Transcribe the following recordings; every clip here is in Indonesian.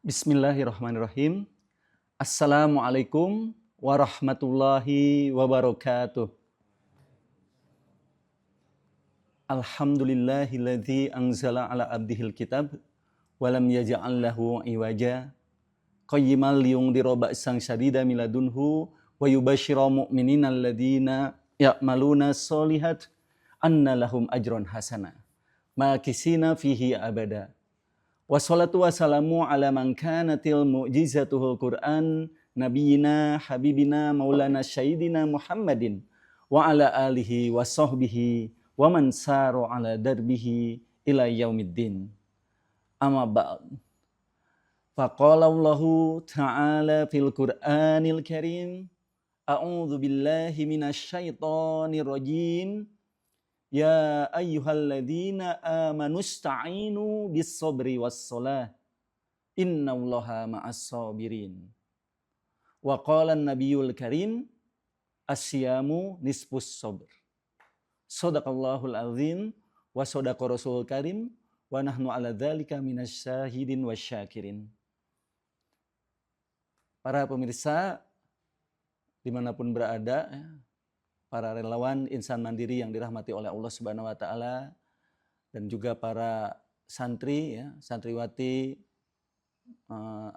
Bismillahirrahmanirrahim. Assalamualaikum warahmatullahi wabarakatuh. Alhamdulillahilladzi anzala ala abdihil kitab walam yaj'al lahu iwaja qayyimal liyundira ba'san syadida miladunhu wa yubashshira mu'minina alladzina ya'maluna sholihat anna lahum ajran hasana makisina fihi abada. Wassalatu wassalamu ala man kanatil mu'jizatuhul Qur'an nabiyina habibina maulana syahidina Muhammadin wa ala alihi wa sahbihi wa man saru ala darbihi ila yaumiddin. Amma ba'd. Faqala Allahu ta'ala fil Qur'anil Karim, a'udzu billahi minasy syaithanir rajim. Ya ayyuhalladzina amanusta'inu bis-sabri was-shalah innallaha ma'as-sabirin. Wa qala an-nabiyyul karim as-siyamu nisfus sabr. Shadaqallahul azim wa shadaqa rasulul karim wa nahnu ala dzalika minasyahidin wasyakirin. Para pemirsa dimanapun berada, para relawan insan mandiri yang dirahmati oleh Allah Subhanahu wa taala dan juga para santri ya, santriwati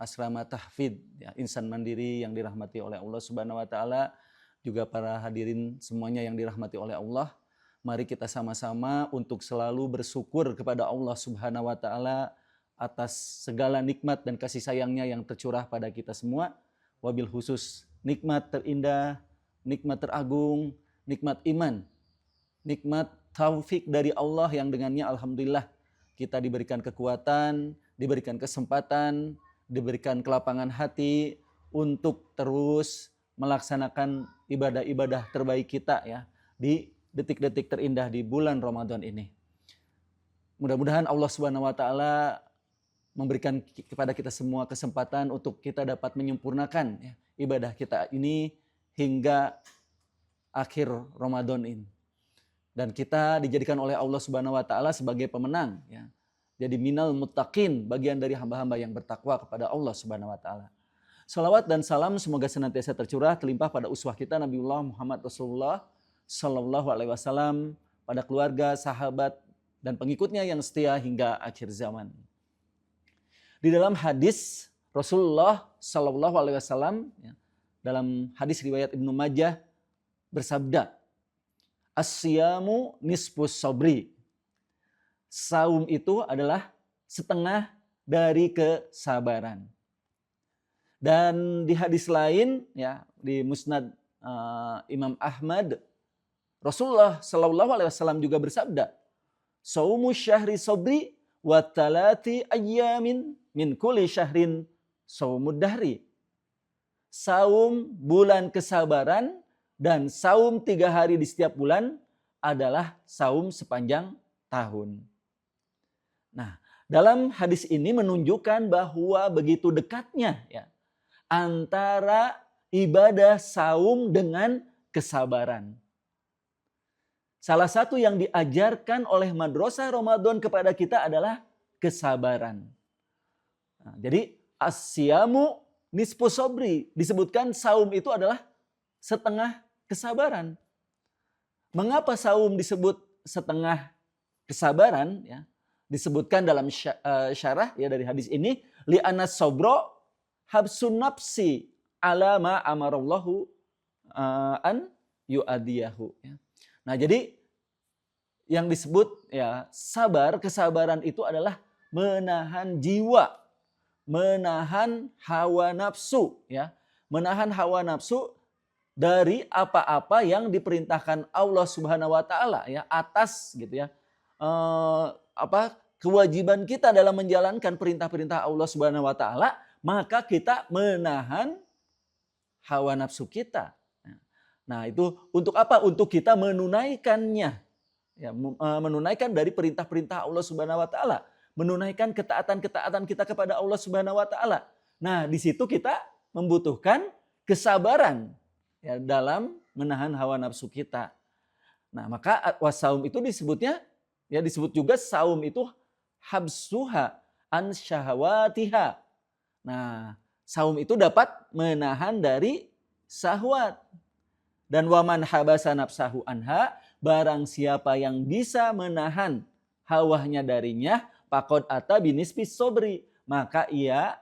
asrama tahfidz ya, insan mandiri yang dirahmati oleh Allah Subhanahu wa taala, juga para hadirin semuanya yang dirahmati oleh Allah. Mari kita sama-sama untuk selalu bersyukur kepada Allah Subhanahu wa taala atas segala nikmat dan kasih sayangnya yang tercurah pada kita semua. Wabil khusus nikmat terindah, nikmat teragung, nikmat iman, nikmat taufik dari Allah yang dengannya alhamdulillah kita diberikan kekuatan, diberikan kesempatan, diberikan kelapangan hati untuk terus melaksanakan ibadah-ibadah terbaik kita ya di detik-detik terindah di bulan Ramadan ini. Mudah-mudahan Allah Subhanahu wa taala memberikan kepada kita semua kesempatan untuk kita dapat menyempurnakan ya, ibadah kita ini hingga akhir Ramadan ini. Dan kita dijadikan oleh Allah Subhanahu wa taala sebagai pemenang ya. Jadi minal muttaqin, bagian dari hamba-hamba yang bertakwa kepada Allah Subhanahu wa taala. Salawat dan salam semoga senantiasa tercurah terlimpah pada uswah kita Nabiullah Muhammad Rasulullah sallallahu alaihi wasallam, pada keluarga, sahabat dan pengikutnya yang setia hingga akhir zaman. Di dalam hadis Rasulullah sallallahu alaihi wasallam ya, dalam hadis riwayat Ibnu Majah bersabda, as-siyamu nisfus sabri. Saum itu adalah setengah dari kesabaran. Dan di hadis lain ya, di Musnad Imam Ahmad, Rasulullah sallallahu alaihi wasallam juga bersabda, saumu syahri sabri wa talati ayyamin min kulli syahrin saumud dahri. Saum bulan kesabaran dan saum 3 hari di setiap bulan adalah saum sepanjang tahun. Nah, dalam hadis ini menunjukkan bahwa begitu dekatnya ya antara ibadah saum dengan kesabaran. Salah satu yang diajarkan oleh Madrasah Ramadan kepada kita adalah kesabaran. Nah, jadi as-siyamu nisfus sabri, disebutkan saum itu adalah setengah kesabaran. Mengapa saum disebut setengah kesabaran ya? Disebutkan dalam syarah ya dari hadis ini, li'anna sabra habsun nafsi ala ma amarallahu an yu'adiyahu ya. Nah, jadi yang disebut ya sabar, kesabaran itu adalah menahan jiwa, menahan hawa nafsu ya, menahan hawa nafsu dari apa-apa yang diperintahkan Allah Subhanahu wa taala ya, atas gitu ya. Kewajiban kita dalam menjalankan perintah-perintah Allah Subhanahu wa taala, maka kita menahan hawa nafsu kita. Nah, itu untuk apa? Untuk kita menunaikannya. Ya, menunaikan dari perintah-perintah Allah Subhanahu wa taala, menunaikan ketaatan-ketaatan kita kepada Allah Subhanahu wa taala. Nah, di situ kita membutuhkan kesabaran ya, dalam menahan hawa nafsu kita. Nah, maka wasaum itu disebutnya ya, disebut juga saum itu habsuha an syahawatiha. Nah, saum itu dapat menahan dari syahwat. Dan waman habasa nafsahu anha, barang siapa yang bisa menahan hawanya darinya, faqad ata binisbis sobri, maka ia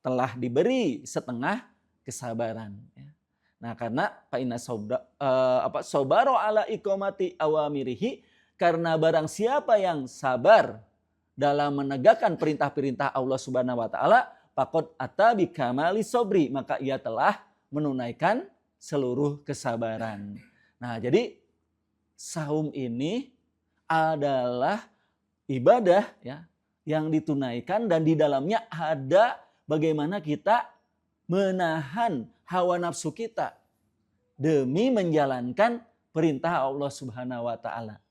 telah diberi setengah kesabaran. Nah, karena fa'inna sobaro ala iqamati awamirihi, karena barang siapa yang sabar dalam menegakkan perintah-perintah Allah Subhanahu wa taala, faqad ata bikamali sobri, maka ia telah menunaikan seluruh kesabaran. Nah, jadi saum ini adalah ibadah ya yang ditunaikan dan di dalamnya ada bagaimana kita menahan hawa nafsu kita demi menjalankan perintah Allah Subhanahu wa taala.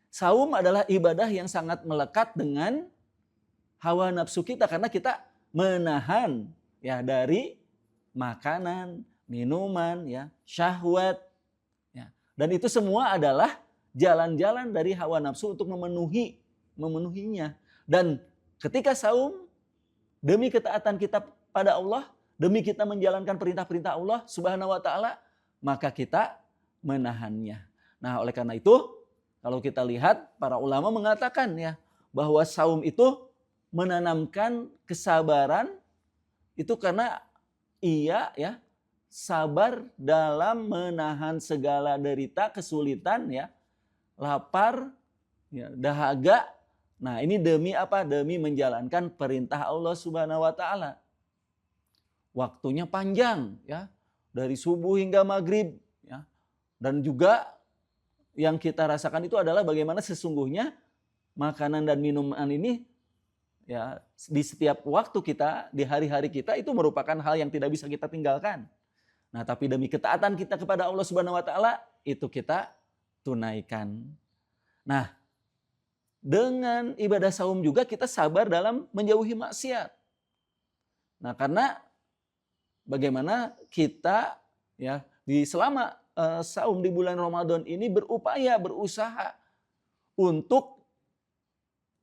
Saum adalah ibadah yang sangat melekat dengan hawa nafsu kita karena kita menahan ya dari makanan, minuman, ya, syahwat. Ya. Dan itu semua adalah jalan-jalan dari hawa nafsu untuk memenuhinya. Dan ketika saum, demi ketaatan kita pada Allah, demi kita menjalankan perintah-perintah Allah Subhanahu wa taala, maka kita menahannya. Nah, oleh karena itu, kalau kita lihat para ulama mengatakan ya bahwa saum itu menanamkan kesabaran itu karena ia ya sabar dalam menahan segala derita, kesulitan ya, lapar, ya, dahaga. Nah, ini demi apa? Demi menjalankan perintah Allah Subhanahu wa taala. Waktunya panjang ya, dari subuh hingga maghrib ya. Dan juga yang kita rasakan itu adalah bagaimana sesungguhnya makanan dan minuman ini ya di setiap waktu kita, di hari-hari kita itu merupakan hal yang tidak bisa kita tinggalkan. Nah, tapi demi ketaatan kita kepada Allah Subhanahu wa taala itu kita tunaikan. Nah, dengan ibadah saum juga kita sabar dalam menjauhi maksiat. Nah, karena bagaimana kita ya di selama saum di bulan Ramadan ini berupaya, berusaha untuk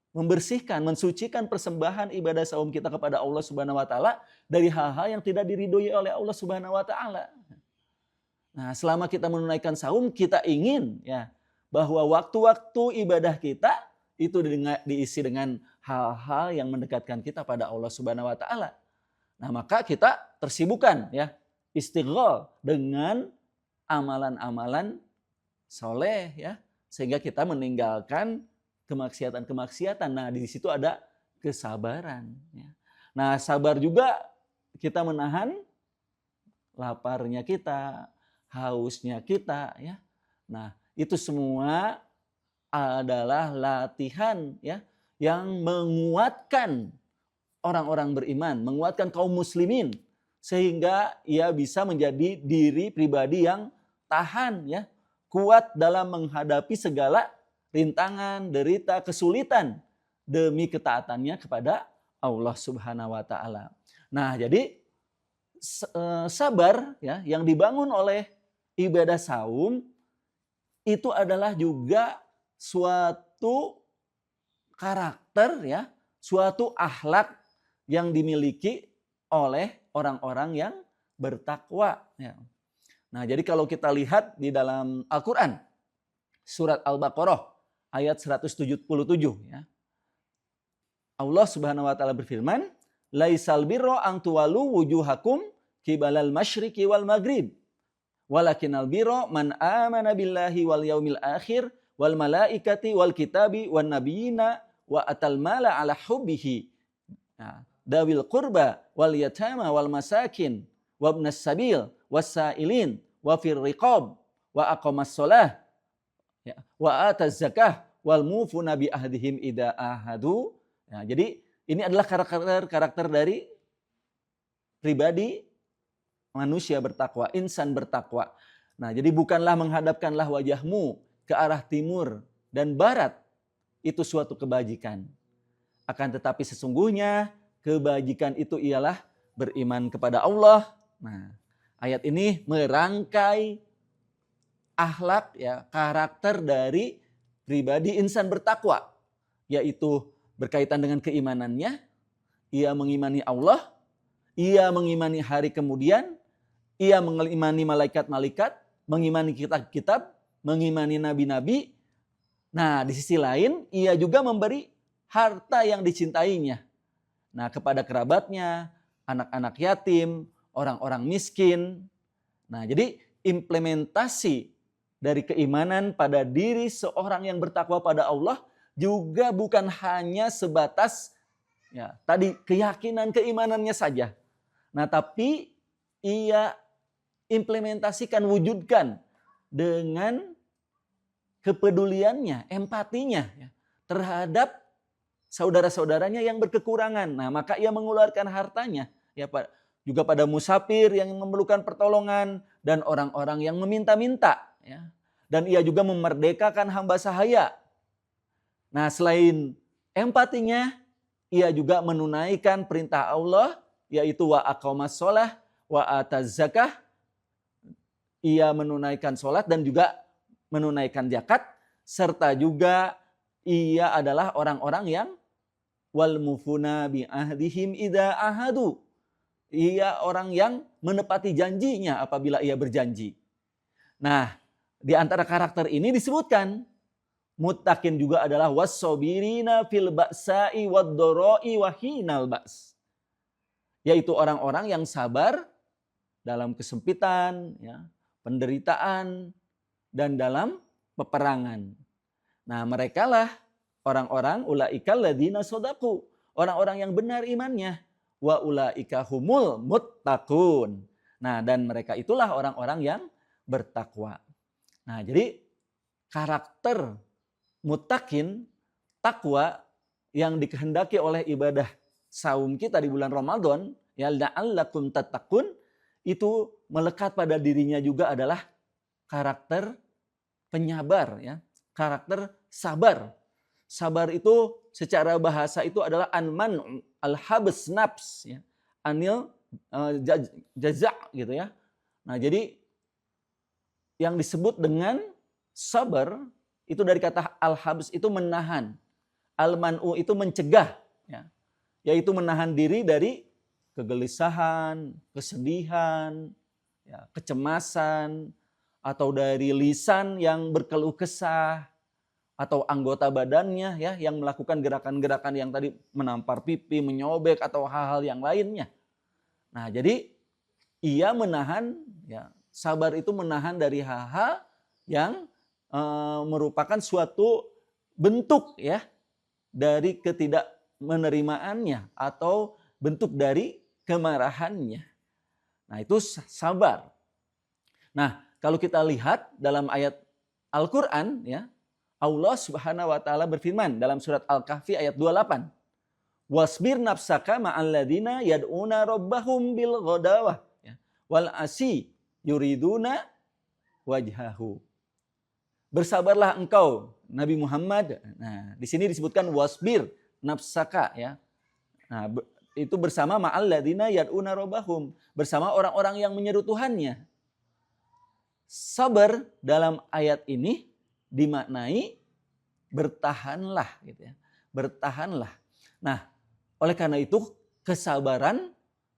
membersihkan, mensucikan persembahan ibadah saum kita kepada Allah Subhanahu wa taala dari hal-hal yang tidak diridhoi oleh Allah Subhanahu wa taala. Nah, selama kita menunaikan saum, kita ingin ya bahwa waktu-waktu ibadah kita itu diisi dengan hal-hal yang mendekatkan kita pada Allah Subhanahu wa taala. Nah, maka kita tersibukkan ya istighfar dengan amalan-amalan soleh ya sehingga kita meninggalkan kemaksiatan-kemaksiatan. Nah, di situ ada kesabaran ya. Nah, sabar juga kita menahan laparnya kita, hausnya kita ya. Nah, itu semua adalah latihan ya yang menguatkan orang-orang beriman, menguatkan kaum muslimin sehingga ia bisa menjadi diri pribadi yang tahan ya, kuat dalam menghadapi segala rintangan, derita, kesulitan demi ketaatannya kepada Allah Subhanahu wa taala. Nah, jadi sabar ya yang dibangun oleh ibadah saum itu adalah juga suatu karakter ya, suatu akhlak yang dimiliki oleh orang-orang yang bertakwa ya. Nah, jadi kalau kita lihat di dalam Al-Qur'an surat Al-Baqarah ayat 177 ya. Allah Subhanahu wa taala berfirman, "Laisal birra an tuwallu wujuhakum qibalal masyriqi wal maghrib, walakinal birra man amana billahi wal yaumil akhir wal malaikati wal kitabi wan nabiyina wa atal mala ala hubbihi." Nah, dawil qurba wal yatama wal masakin wabnas sabil wasailin wa fir riqab wa aqamas shalah ya, wa ataz zakah wal mufuna bi ahdihim idza ahadu. Nah, jadi ini adalah karakter dari pribadi manusia bertakwa, insan bertakwa. Nah, jadi bukanlah menghadapkanlah wajahmu ke arah timur dan barat itu suatu kebajikan. Akan tetapi sesungguhnya kebajikan itu ialah beriman kepada Allah. Nah, ayat ini merangkai akhlak ya, karakter dari pribadi insan bertakwa, yaitu berkaitan dengan keimanannya, ia mengimani Allah, ia mengimani hari kemudian, ia mengimani malaikat-malaikat, mengimani kitab-kitab, mengimani nabi-nabi. Nah, di sisi lain ia juga memberi harta yang dicintainya. Nah, kepada kerabatnya, anak-anak yatim, orang-orang miskin. Nah, jadi implementasi dari keimanan pada diri seorang yang bertakwa pada Allah juga bukan hanya sebatas tadi keyakinan keimanannya saja. Nah, tapi ia implementasikan, wujudkan dengan kepeduliannya, empatinya terhadap saudara-saudaranya yang berkekurangan. Nah, maka ia mengeluarkan hartanya juga pada musafir yang memerlukan pertolongan dan orang-orang yang meminta-minta. Dan ia juga memerdekakan hamba sahaya. Nah, selain empatinya, ia juga menunaikan perintah Allah, yaitu wa aqamas sholah wa ataz zakah. Ia menunaikan sholat dan juga menunaikan zakat, serta juga ia adalah orang-orang yang wal mufuna bi ahdihim idza ahadu. Ia orang yang menepati janjinya apabila ia berjanji. Nah, di antara karakter ini disebutkan muttaqin juga adalah was-sabirina fil ba'sa'i wad-dara'i wa hinal ba's. Yaitu orang-orang yang sabar dalam kesempitan, penderitaan, dan dalam peperangan. Nah, merekalah orang-orang ulaikal ladzina shadaqu, orang-orang yang benar imannya, wa ulaika humul muttaqun. Nah, dan mereka itulah orang-orang yang bertakwa. Nah, jadi karakter muttaqin, takwa yang dikehendaki oleh ibadah saum kita di bulan Ramadan, ya la'allakum tattaqun, itu melekat pada dirinya juga adalah karakter penyabar, karakter sabar. Sabar itu secara bahasa itu adalah anman al-habs nafs, anil jaza' gitu ya. Nah, jadi yang disebut dengan sabar itu dari kata al-habs itu menahan, al-man'u itu mencegah, yaitu menahan diri dari kegelisahan, kesedihan, kecemasan, atau dari lisan yang berkeluh kesah, atau anggota badannya yang melakukan gerakan-gerakan yang tadi menampar pipi, menyobek, atau hal-hal yang lainnya. Nah, jadi ia menahan, sabar itu menahan dari hal-hal yang merupakan suatu bentuk dari ketidakmenerimaannya atau bentuk dari kemarahannya. Nah, itu sabar. Nah, kalau kita lihat dalam ayat Al-Qur'an, Allah Subhanahu wa taala berfirman dalam surat Al-Kahfi ayat 28. Wasbir nafsaka ma'al ladzina yad'una rabbahum bil ghadawah wal asi yuriduna wajhahu. Bersabarlah engkau Nabi Muhammad. Nah, di sini disebutkan wasbir nafsaka Nah, itu bersama ma'al ladzina yad'una rabbahum, bersama orang-orang yang menyeru Tuhannya. Sabar dalam ayat ini dimaknai bertahanlah Bertahanlah. Nah, oleh karena itu kesabaran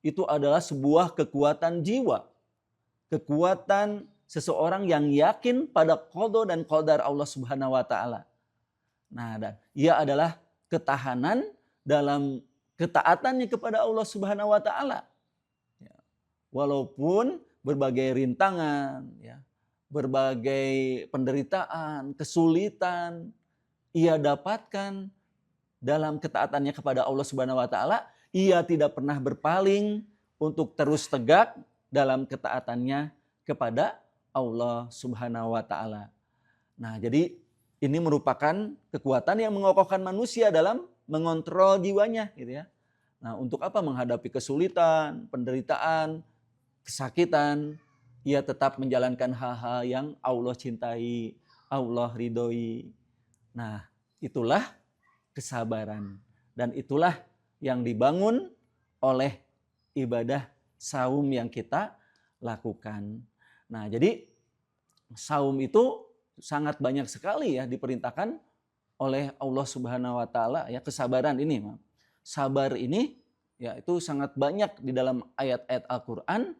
itu adalah sebuah kekuatan jiwa. Kekuatan seseorang yang yakin pada qada dan qadar Allah Subhanahu wa taala. Nah, dan ia adalah ketahanan dalam ketaatannya kepada Allah Subhanahu wa taala. Walaupun berbagai rintangan, berbagai penderitaan, kesulitan ia dapatkan dalam ketaatannya kepada Allah Subhanahu wa taala, ia tidak pernah berpaling untuk terus tegak dalam ketaatannya kepada Allah Subhanahu wa taala. Nah, jadi ini merupakan kekuatan yang mengokohkan manusia dalam mengontrol jiwanya Nah, untuk apa menghadapi kesulitan, penderitaan, kesakitan, ia tetap menjalankan hal-hal yang Allah cintai, Allah ridhoi. Nah, itulah kesabaran. Dan itulah yang dibangun oleh ibadah saum yang kita lakukan. Nah, jadi saum itu sangat banyak sekali diperintahkan oleh Allah Subhanahu wa taala kesabaran ini. Sabar ini ya itu sangat banyak di dalam ayat-ayat Al-Qur'an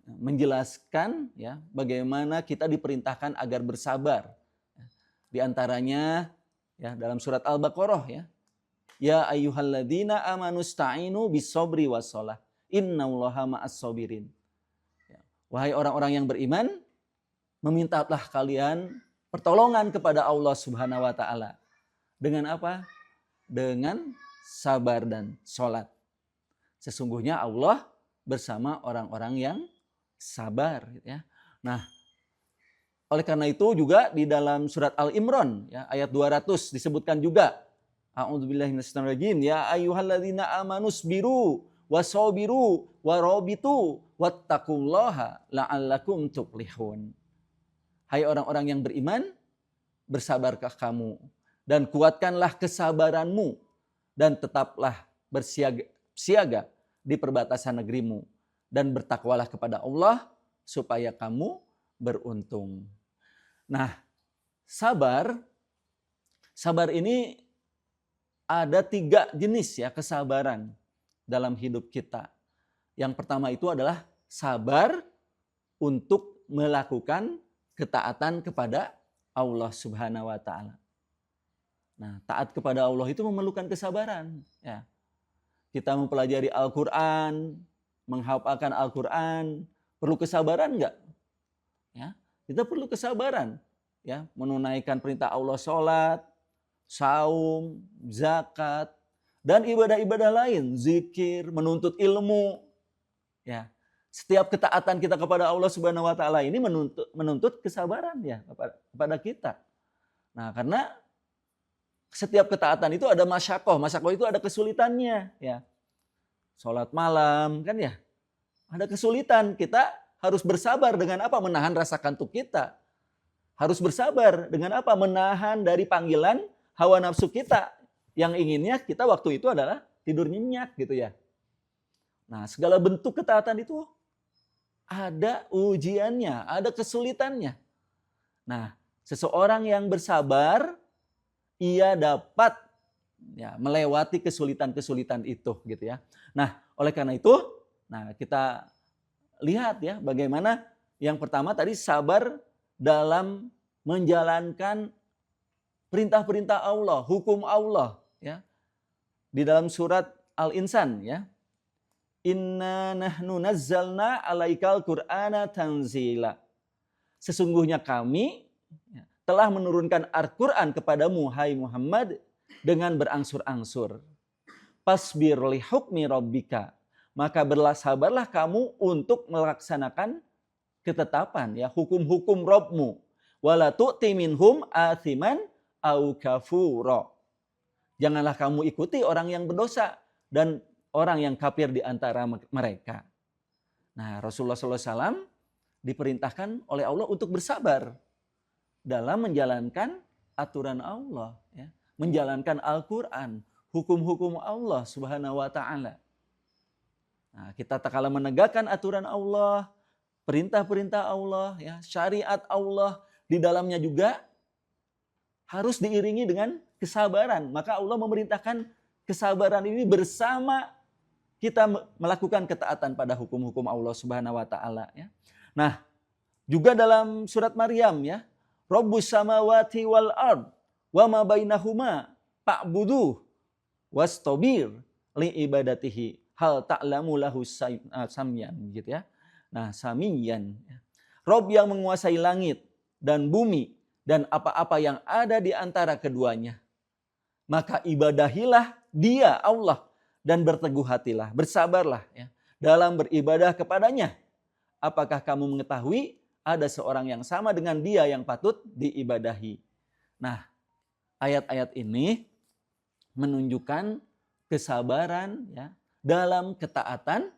menjelaskan ya bagaimana kita diperintahkan agar bersabar. Di antaranya ya dalam surat Al-Baqarah ya. Ya ayyuhalladzina amanu sta'inu bis-sabri was-shalah. Innallaha ma'as-sabirin. Ya. Wahai orang-orang yang beriman, memintalah kalian pertolongan kepada Allah Subhanahu wa taala. Dengan apa? Dengan sabar dan sholat. Sesungguhnya Allah bersama orang-orang yang sabar ya. Nah, oleh karena itu juga di dalam surat Al-Imran ya ayat 200 disebutkan juga a'udzubillahi minasyaitonirrajim ya ayyuhalladzina amanusbiru wasabiru warabitu wattaqullaha la'allakum tuflihun. Hai orang-orang yang beriman, bersabarkah kamu dan kuatkanlah kesabaranmu dan tetaplah bersiaga di perbatasan negerimu dan bertakwalah kepada Allah supaya kamu beruntung. Nah, sabar ini ada 3 jenis ya kesabaran dalam hidup kita. Yang pertama itu adalah sabar untuk melakukan ketaatan kepada Allah Subhanahu wa taala. Nah, taat kepada Allah itu memerlukan kesabaran ya. Kita mempelajari Al-Qur'an, menghafalkan Al-Qur'an, perlu kesabaran enggak? Ya, kita perlu kesabaran ya, menunaikan perintah Allah salat, saum, zakat, dan ibadah-ibadah lain, zikir, menuntut ilmu. Ya. Setiap ketaatan kita kepada Allah Subhanahu wa taala ini menuntut kesabaran ya kepada kita. Nah, karena setiap ketaatan itu ada masyakoh. Masyakoh itu ada kesulitannya ya. Salat malam kan ya. Ada kesulitan, kita harus bersabar dengan apa? Menahan rasa kantuk kita. Harus bersabar dengan apa? Menahan dari panggilan hawa nafsu kita yang inginnya kita waktu itu adalah tidur nyenyak gitu ya. Nah, segala bentuk ketaatan itu ada ujiannya, ada kesulitannya. Nah, seseorang yang bersabar ia dapat ya melewati kesulitan-kesulitan itu gitu ya. Nah, oleh karena itu, nah kita lihat ya bagaimana yang pertama tadi sabar dalam menjalankan perintah-perintah Allah, hukum Allah ya. Di dalam surat Al-Insan ya. Inna nahnu nazzalna alaikal qur'ana tanzila. Sesungguhnya kami telah menurunkan Al-Qur'an kepadamu hai Muhammad dengan berangsur-angsur. Pasbir li hukmi rabbika. Maka bersabarlah kamu untuk melaksanakan ketetapan ya hukum-hukum Rabbmu. Wala tu'ti minhum athiman au kafura. Janganlah kamu ikuti orang yang berdosa dan orang yang kafir di antara mereka. Nah, Rasulullah SAW diperintahkan oleh Allah untuk bersabar dalam menjalankan aturan Allah, ya, menjalankan Al-Quran, hukum-hukum Allah Subhanahu wa Ta'ala. Nah, kita tak kalah menegakkan aturan Allah, perintah-perintah Allah, ya, syariat Allah, di dalamnya juga harus diiringi dengan kesabaran. Maka Allah memerintahkan kesabaran ini bersama kita melakukan ketaatan pada hukum-hukum Allah Subhanahu wa Ta'ala. Ya. Nah, juga dalam surat Maryam ya, Rabbus samawati wal ard wa ma bainahuma fa'buduh wastabir li ibadatihi hal ta'lamu lahu samyan gitu ya. Nah, samiyan. Rabb yang menguasai langit dan bumi dan apa-apa yang ada di antara keduanya. Maka ibadahilah Dia Allah dan berteguh hatilah, bersabarlah ya, dalam beribadah kepadanya. Apakah kamu mengetahui ada seorang yang sama dengan Dia yang patut diibadahi? Nah, ayat-ayat ini menunjukkan kesabaran ya dalam ketaatan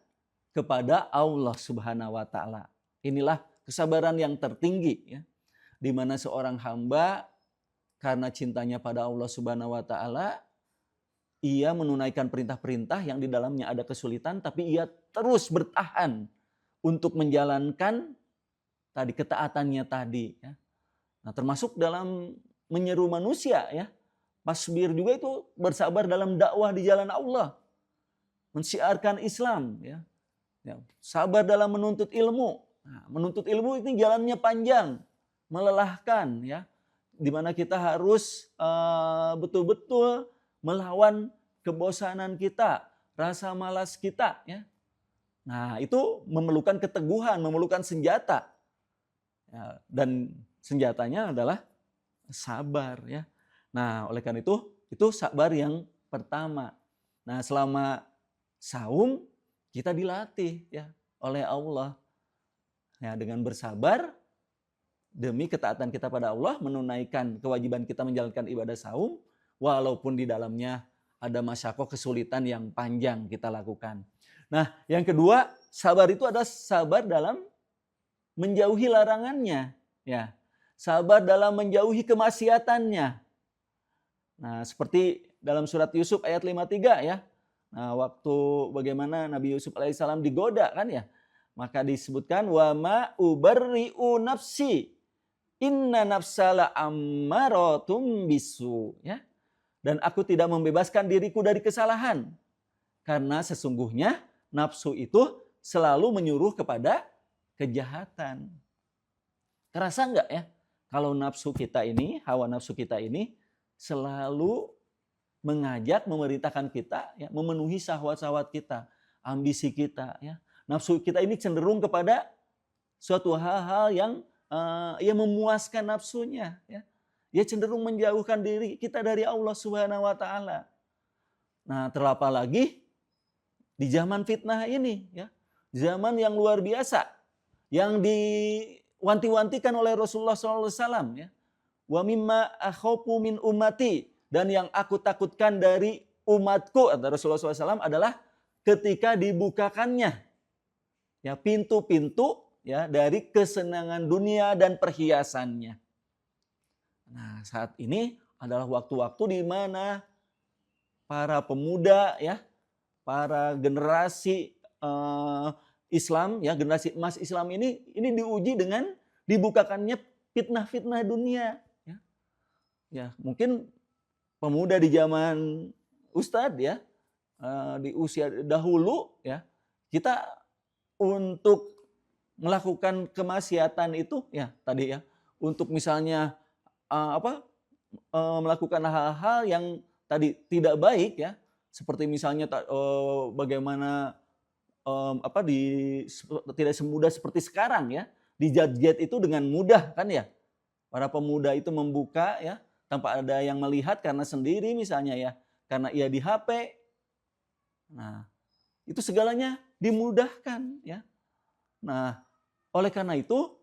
kepada Allah Subhanahu wa Ta'ala. Inilah kesabaran yang tertinggi ya, di mana seorang hamba karena cintanya pada Allah Subhanahu wa Ta'ala, ia menunaikan perintah-perintah yang di dalamnya ada kesulitan, tapi ia terus bertahan untuk menjalankan tadi ketaatannya tadi. Ya. Nah, termasuk dalam menyeru manusia ya. Pasbir juga itu bersabar dalam dakwah di jalan Allah. mensiarkan Islam, ya. Sabar dalam menuntut ilmu. Nah, menuntut ilmu ini jalannya panjang, melelahkan, ya. Di mana kita harus betul-betul melawan kebosanan kita, rasa malas kita, ya. Nah, itu memerlukan keteguhan, memerlukan senjata. Ya, dan senjatanya adalah sabar, ya. Nah, oleh karena itu sabar yang pertama. Nah, selama saum kita dilatih, ya, oleh Allah, ya, dengan bersabar demi ketaatan kita pada Allah, menunaikan kewajiban kita menjalankan ibadah saum, walaupun di dalamnya ada masyakoh, kesulitan yang panjang kita lakukan. Nah, yang kedua, sabar itu adalah sabar dalam menjauhi larangannya, ya. Sabar dalam menjauhi kemaksiatannya. Nah, seperti dalam surat Yusuf ayat 53, ya. Nah, waktu bagaimana Nabi Yusuf alaihissalam digoda, kan, ya. Maka disebutkan wa ma ubarri'u nafsi inna nafsala ammaratum bisu, ya. Dan aku tidak membebaskan diriku dari kesalahan karena sesungguhnya nafsu itu selalu menyuruh kepada kejahatan. Terasa enggak, ya, kalau nafsu kita ini, hawa nafsu kita ini selalu mengajak, memerintahkan kita, ya, memenuhi syahwat-syahwat kita, ambisi kita, ya. Nafsu kita ini cenderung kepada suatu hal-hal yang memuaskan nafsunya, ya. Dia cenderung menjauhkan diri kita dari Allah Subhanahu wa taala. Nah, terlapar lagi di zaman fitnah ini, ya. Zaman yang luar biasa yang diwanti-wantikan oleh Rasulullah SAW, ya. Wa mimma akhafu min ummati, dan yang aku takutkan dari umatku, kata Rasulullah SAW, adalah ketika dibukakannya, ya, pintu-pintu, ya, dari kesenangan dunia dan perhiasannya. Nah, saat ini adalah waktu-waktu di mana para pemuda, ya, para generasi Islam, ya, generasi emas Islam ini diuji dengan dibukakannya fitnah-fitnah dunia, ya. Ya, mungkin pemuda di zaman Ustadz, ya, di usia dahulu, ya, kita untuk melakukan kemaksiatan itu, ya, tadi, ya, untuk misalnya melakukan hal-hal yang tadi tidak baik, ya, seperti misalnya bagaimana tidak semudah seperti sekarang, ya, dijudge itu dengan mudah, kan, ya. Para pemuda itu membuka, ya, tanpa ada yang melihat karena sendiri misalnya, ya, karena ia di HP. Nah, itu segalanya dimudahkan, ya. Nah, oleh karena itu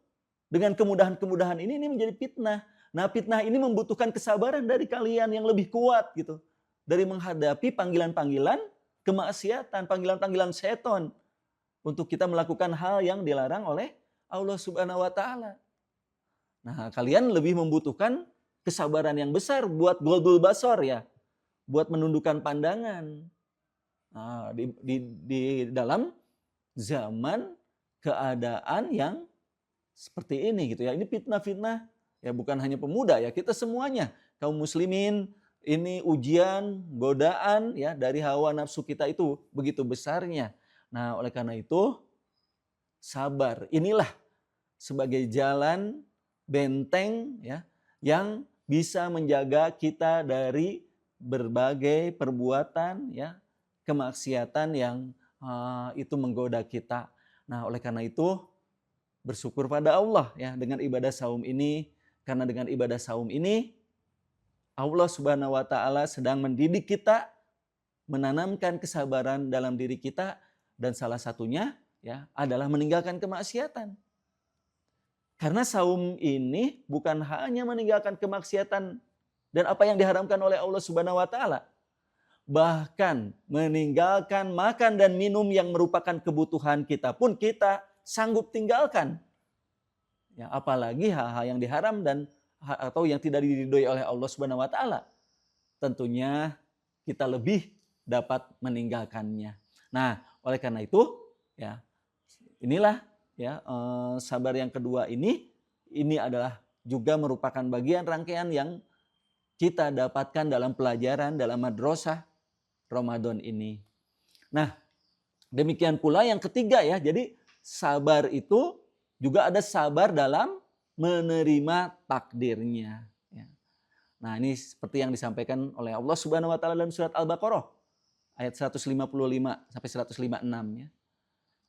dengan kemudahan-kemudahan ini menjadi fitnah. Nah, fitnah ini membutuhkan kesabaran dari kalian yang lebih kuat, gitu, dari menghadapi panggilan-panggilan kemaksiatan, panggilan-panggilan setan untuk kita melakukan hal yang dilarang oleh Allah Subhanahu wa taala. Nah, kalian lebih membutuhkan kesabaran yang besar buat goldul basor, ya, buat menundukkan pandangan. Nah, di dalam zaman keadaan yang seperti ini, gitu, ya. Ini fitnah-fitnah, ya, bukan hanya pemuda, ya, kita semuanya kaum muslimin. Ini ujian, godaan, ya, dari hawa nafsu kita itu begitu besarnya. Nah, oleh karena itu sabar inilah sebagai jalan benteng, ya, yang bisa menjaga kita dari berbagai perbuatan, ya, kemaksiatan yang itu menggoda kita. Nah, oleh karena itu bersyukur pada Allah, ya, dengan ibadah saum ini, karena dengan ibadah saum ini Allah Subhanahu wa taala sedang mendidik kita, menanamkan kesabaran dalam diri kita, dan salah satunya, ya, adalah meninggalkan kemaksiatan. Karena saum ini bukan hanya meninggalkan kemaksiatan dan apa yang diharamkan oleh Allah Subhanahu wa taala, bahkan meninggalkan makan dan minum yang merupakan kebutuhan kita pun kita sanggup tinggalkan. Ya, apalagi hal-hal yang diharam dan atau yang tidak diridhoi oleh Allah Subhanahu wa taala. Tentunya kita lebih dapat meninggalkannya. Nah, oleh karena itu, ya, inilah, ya, sabar yang kedua ini adalah juga merupakan bagian rangkaian yang kita dapatkan dalam pelajaran dalam madrasah Ramadan ini. Nah, demikian pula yang ketiga ya. Jadi sabar itu juga ada sabar dalam menerima takdirnya. Ya. Nah, ini seperti yang disampaikan oleh Allah Subhanahu wa taala dalam surat Al-Baqarah ayat 155 sampai 156 ya.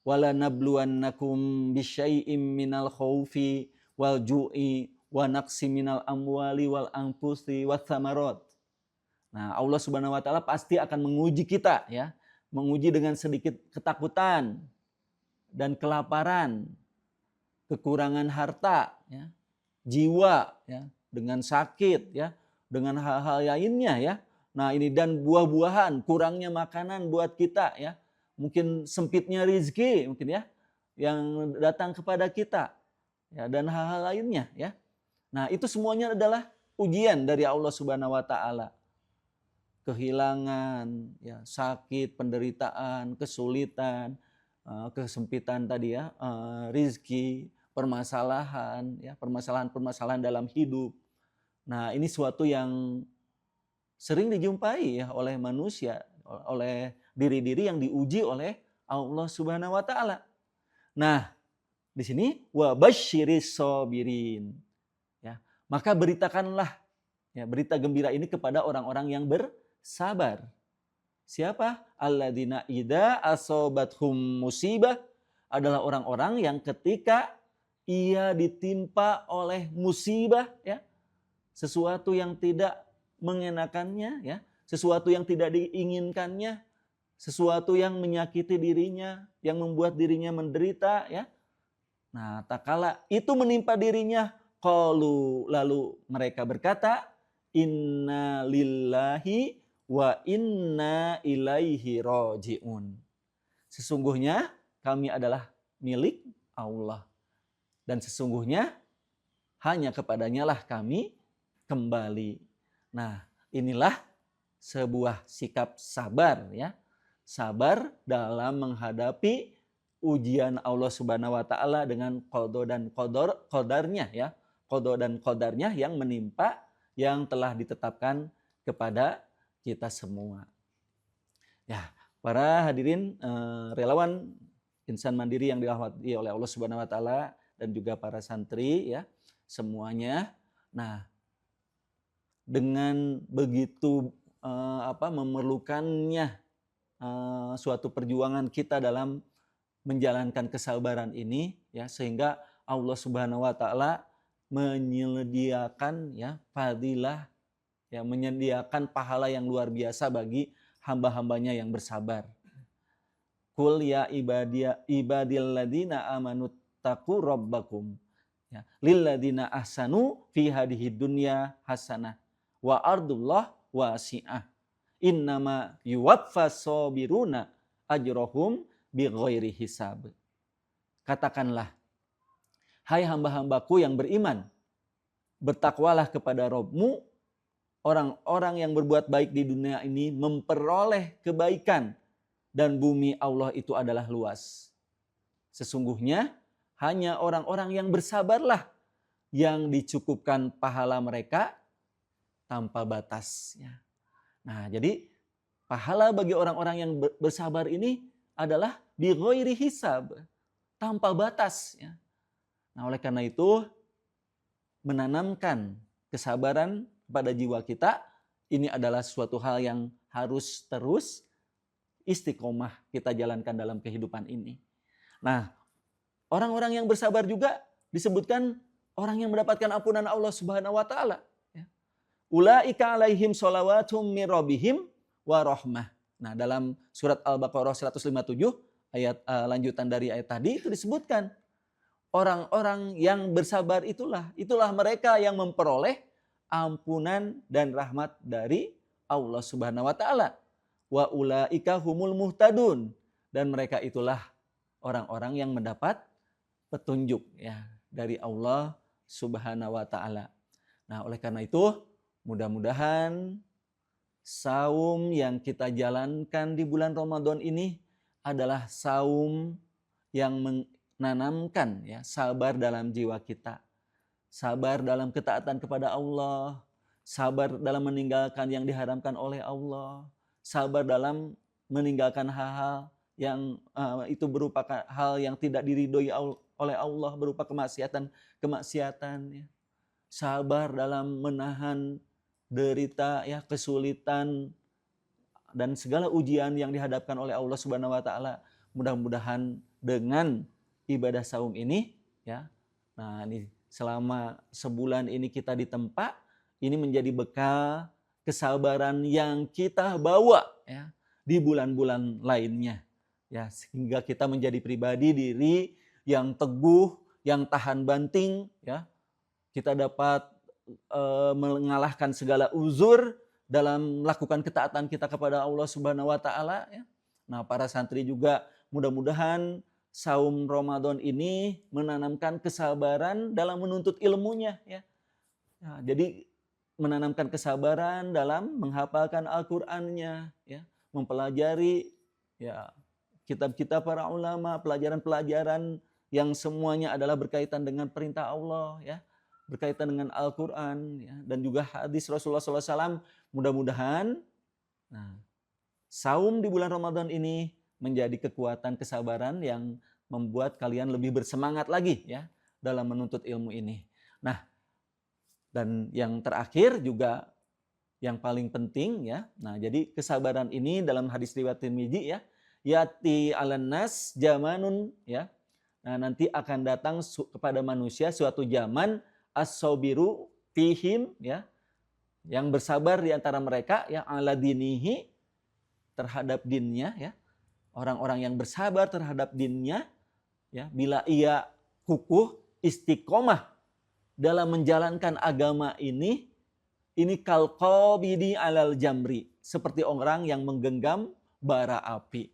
Wala nabluwannakum bisyai'im minal khaufi wal ju'i wa naqsi minal amwali wal anfusi wath tsamarat. Nah, Allah Subhanahu wa taala pasti akan menguji kita ya, menguji dengan sedikit ketakutan dan kelaparan, kekurangan harta ya, jiwa ya, dengan sakit ya, dengan hal-hal lainnya ya. Nah, ini dan buah-buahan, kurangnya makanan buat kita ya. Mungkin sempitnya rezeki mungkin ya yang datang kepada kita ya, dan hal-hal lainnya ya. Nah, itu semuanya adalah ujian dari Allah Subhanahu wa taala. Kehilangan, ya, sakit, penderitaan, kesulitan, kesempitan tadi ya, rizki, permasalahan, ya, permasalahan-permasalahan dalam hidup. Nah, ini suatu yang sering dijumpai ya oleh manusia, oleh diri-diri yang diuji oleh Allah Subhanahu wa taala. Nah, di sini wa basyiris sabirin. Ya, maka beritakanlah ya, berita gembira ini kepada orang-orang yang bersabar. Siapa? Alladzina idza asobathum musibah, adalah orang-orang yang ketika ia ditimpa oleh musibah ya, sesuatu yang tidak mengenakannya ya, sesuatu yang tidak diinginkannya, sesuatu yang menyakiti dirinya, yang membuat dirinya menderita ya. Nah, tak kala itu menimpa dirinya, lalu mereka berkata, inna lillahi wa inna ilaihi raji'un. Sesungguhnya kami adalah milik Allah. Dan sesungguhnya hanya kepadanya lah kami kembali. Nah, inilah sebuah sikap sabar ya. Sabar dalam menghadapi ujian Allah Subhanahu wa taala dengan qada dan qadarnya ya. Qada dan qadarnya yang menimpa, yang telah ditetapkan kepada kita semua. Ya, para hadirin relawan insan mandiri yang dirahmati oleh Allah Subhanahu wa taala dan juga para santri ya, semuanya. Nah, dengan begitu memerlukannya suatu perjuangan kita dalam menjalankan kesabaran ini ya, sehingga Allah Subhanahu wa taala menyediakan ya fadilah ya, menyediakan pahala yang luar biasa bagi hamba-hambanya yang bersabar. Qul ya ibadilladzina amanu taqu rabbakum ya, lilladzina ahsanu fi hadhihi dunya hasanah wa ardullah wasi'ah innama yuwaffas sabiruna ajrohum bighairi hisab. Katakanlah, hai hamba-hambaku yang beriman, bertakwalah kepada Rabb-Mu. Orang-orang yang berbuat baik di dunia ini memperoleh kebaikan, dan bumi Allah itu adalah luas. Sesungguhnya hanya orang-orang yang bersabarlah yang dicukupkan pahala mereka tanpa batas. Nah, jadi pahala bagi orang-orang yang bersabar ini adalah bighairi hisab, tanpa batas. Nah, oleh karena itu menanamkan kesabaran pada jiwa kita ini adalah suatu hal yang harus terus istiqomah kita jalankan dalam kehidupan ini. Nah, orang-orang yang bersabar juga disebutkan orang yang mendapatkan ampunan Allah Subhanahu wa taala. Ulaika alaihim shalawatum mir rabbihim wa rahmah. Nah, dalam surat Al-Baqarah 157 ayat lanjutan dari ayat tadi itu disebutkan orang-orang yang bersabar itulah mereka yang memperoleh ampunan dan rahmat dari Allah Subhanahu wa taala. Wa ulaika humul muhtadun, dan mereka itulah orang-orang yang mendapat petunjuk ya dari Allah Subhanahu wa taala. Nah, oleh karena itu mudah-mudahan saum yang kita jalankan di bulan Ramadan ini adalah saum yang menanamkan ya sabar dalam jiwa kita. Sabar dalam ketaatan kepada Allah, sabar dalam meninggalkan yang diharamkan oleh Allah, sabar dalam meninggalkan hal-hal yang itu berupa hal yang tidak diridhoi oleh Allah, berupa kemaksiatan ya. Sabar dalam menahan derita ya, kesulitan dan segala ujian yang dihadapkan oleh Allah Subhanahu wa taala. Mudah-mudahan dengan ibadah saum ini ya. Nah, ini selama sebulan ini kita ditempa, ini menjadi bekal kesabaran yang kita bawa ya di bulan-bulan lainnya. Ya, sehingga kita menjadi pribadi diri yang teguh, yang tahan banting ya. Kita dapat mengalahkan segala uzur dalam melakukan ketaatan kita kepada Allah Subhanahu wa taala ya. Nah, para santri juga mudah-mudahan saum Ramadan ini menanamkan kesabaran dalam menuntut ilmunya ya. Nah, jadi menanamkan kesabaran dalam menghafalkan Al-Qur'annya ya, mempelajari ya kitab-kitab para ulama, pelajaran-pelajaran yang semuanya adalah berkaitan dengan perintah Allah ya, berkaitan dengan Al-Qur'an ya, dan juga hadis Rasulullah SAW. Mudah-mudahan saum di bulan Ramadan ini menjadi kekuatan kesabaran yang membuat kalian lebih bersemangat lagi ya dalam menuntut ilmu ini. Nah, dan yang terakhir juga yang paling penting ya. Nah, jadi kesabaran ini dalam hadis riwayat Tirmidzi ya, yati 'alan nas zamanun ya. Nah, nanti akan datang kepada manusia suatu zaman as-sabiru fihim ya, yang bersabar di antara mereka yang ala dinihi, terhadap dinnya ya. Orang-orang yang bersabar terhadap dinnya ya, bila ia kukuh istiqomah dalam menjalankan agama ini kalqabidi alal jamri, seperti orang yang menggenggam bara api.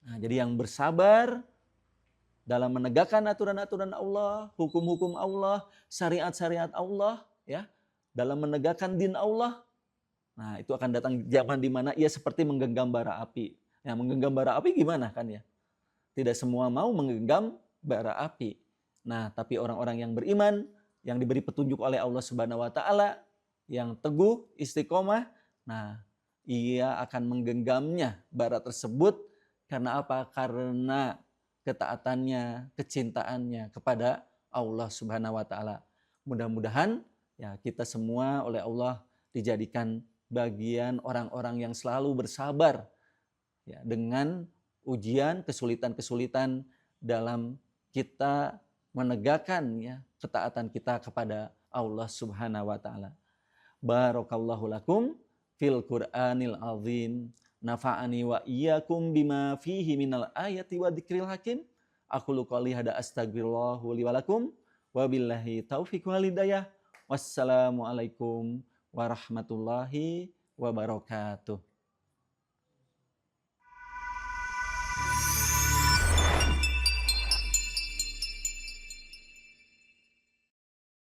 Nah, jadi yang bersabar dalam menegakkan aturan-aturan Allah, hukum-hukum Allah, syariat-syariat Allah ya, dalam menegakkan din Allah. Nah, itu akan datang zaman di mana ia seperti menggenggam bara api. Nah, menggenggam bara api gimana kan ya? Tidak semua mau menggenggam bara api. Nah, tapi orang-orang yang beriman, yang diberi petunjuk oleh Allah Subhanahu wa taala, yang teguh, istiqomah, nah, ia akan menggenggamnya bara tersebut karena apa? Karena ketaatannya, kecintaannya kepada Allah Subhanahu wa taala. Mudah-mudahan ya kita semua oleh Allah dijadikan bagian orang-orang yang selalu bersabar ya, dengan ujian, kesulitan-kesulitan dalam kita menegakkan ya ketaatan kita kepada Allah Subhanahu wa taala. Barakallahu lakum fil Qur'anil azim. Nafa'ani wa iyyakum bima fihi minal ayati wa dzikril hakim. Aqulu qouli hada astaghfirullah li wa lakum wa billahi taufiq wal hidayah. Wassalamualaikum warahmatullahi wabarakatuh.